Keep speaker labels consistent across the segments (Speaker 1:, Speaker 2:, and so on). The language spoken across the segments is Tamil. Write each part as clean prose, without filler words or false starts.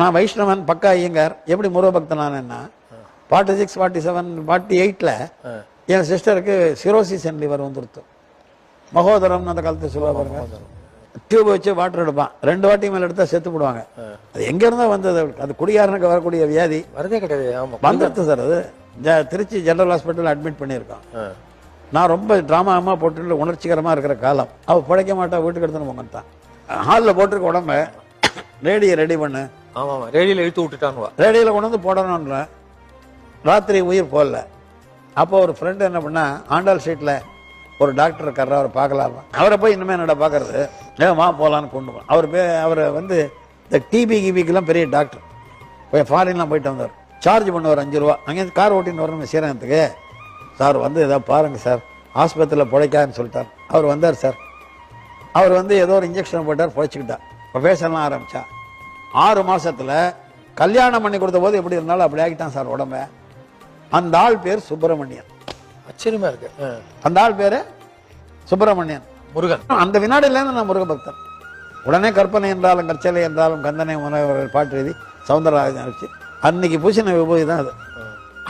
Speaker 1: நான் வைஷ்ணவன் பக்கா ஐயங்கார் எப்படி முருகபக்தனானேன்னா 46, 47, 48ல் என் சிஸ்டருக்கு சிரோசிஸ் அண்ட் லிவர் வந்துருத்து. மகோதரம்னு அந்த காலத்தில் சொல்ல பாருங்க. டியூப் வச்சு வாட்டர் எடுப்பான், 2 வாட்டி மேல எடுத்தா செத்து போடுவாங்க. அது எங்க இருந்தா வந்தது? அது குடியாரனுக்கு வரக்கூடிய வியாதி
Speaker 2: வரதே கிடையாது.
Speaker 1: வந்துடுது சார். அது திருச்சி ஜெனரல் ஹாஸ்பிட்டல் அட்மிட் பண்ணியிருக்கான். நான் ரொம்ப டிராமா போட்டு உணர்ச்சிகரமா இருக்கிற காலம். அவ பிழைக்க மாட்டா, வீட்டுக்கு எடுத்துன்னு போங்கத்தான். ஹாலில் போட்டிருக்க உடம்ப ரேடியை ரெடி பண்ணு.
Speaker 2: ஆமா ரேடியோல இழுத்து விட்டுட்டானுவா.
Speaker 1: ரேடியோல கொண்டு வந்து போடணும்ன்ற ராத்திரி உயிர் போடல. அப்போ ஒரு ஃப்ரெண்டு என்ன பண்ணா, ஆண்டாள் ஸ்ட்ரீட்ல ஒரு டாக்டர் இருக்காரு, அவரை பார்க்கலாம். அவரை போய் இன்னுமே என்னடா பார்க்கறது, ஏமா போகலான்னு கொண்டு போய் அவரை வந்து இந்த டிபிகிபிக்கெல்லாம் பெரிய டாக்டர், போய் ஃபாரின்லாம் போயிட்டு வந்தார். சார்ஜ் பண்ணுவார் 5 ரூபா. அங்கேருந்து கார் ஓட்டின்னு வரணும் ஸ்ரீரங்கத்துக்கு. சார் வந்து ஏதாவது பாருங்க சார், ஆஸ்பத்திரியில் பிழைக்கான்னு சொல்லிட்டார். அவர் வந்தார் சார். அவர் வந்து ஏதோ ஒரு இன்ஜெக்ஷன் போட்டார், பிழைச்சிக்கிட்டார். ப்ரொஃபேஷன்லாம் ஆரம்பிச்சா 6 மாசத்துல கல்யாணம் பண்ணி கொடுத்த போது எப்படி இருந்தாலும் அப்படி ஆகிட்டான் சார் உடம்ப. அந்த ஆள் பேர் சுப்பிரமணியன்.
Speaker 2: ஆச்சரியமா இருக்கு.
Speaker 1: அந்த ஆள் பேரு சுப்பிரமணியன்
Speaker 2: முருகன்.
Speaker 1: அந்த வினாடியிலேருந்து நான் முருக பக்தன். உடனே கற்பனை என்றாலும் கற்சலை என்றாலும் கந்தனை முனைவர்கள் பாட்டு எழுதி சவுந்தரராஜன் அனுப்பிச்சு அன்னைக்கு பூசின விபூதி தான் அது.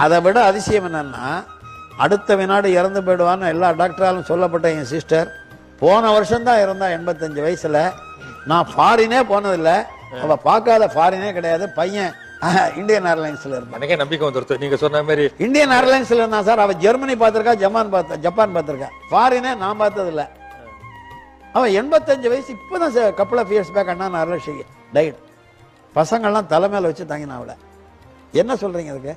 Speaker 1: அதை விட அதிசயம் என்னன்னா, அடுத்த வினாடி இறந்து போயிடுவான்னு எல்லா டாக்டராலும் சொல்லப்பட்ட என் சிஸ்டர் போன வருஷம் தான் இறந்தா, 85 வயசுல. நான் ஃபாரினே போனதில்லை, அவ பார்க்காத ஃபாரினே கிடையாது. பையன் இந்தியன் ஏர்லைன்ஸ்ல இருந்தா.
Speaker 2: எனக்கே நம்பிக்கை வந்துருது நீங்க சொன்ன மாதிரி.
Speaker 1: இந்தியன் ஏர்லைன்ஸ்ல இருந்தா சார். அவ ஜெர்மனி பார்த்திருக்கா, ஜப்பான் பார்த்திருக்கா, ஃபாரினே நான் பார்த்தது இல்லை. அவன் 85 வயசு. இப்பதான் கப்பல் ஆஃப் இயர்ஸ் பேக் அண்ணா அரலட்சிக்கு டைட். பசங்கள்லாம் தலை மேல வச்சு தாங்கினா அவளை. என்ன சொல்றீங்க அதுக்கு?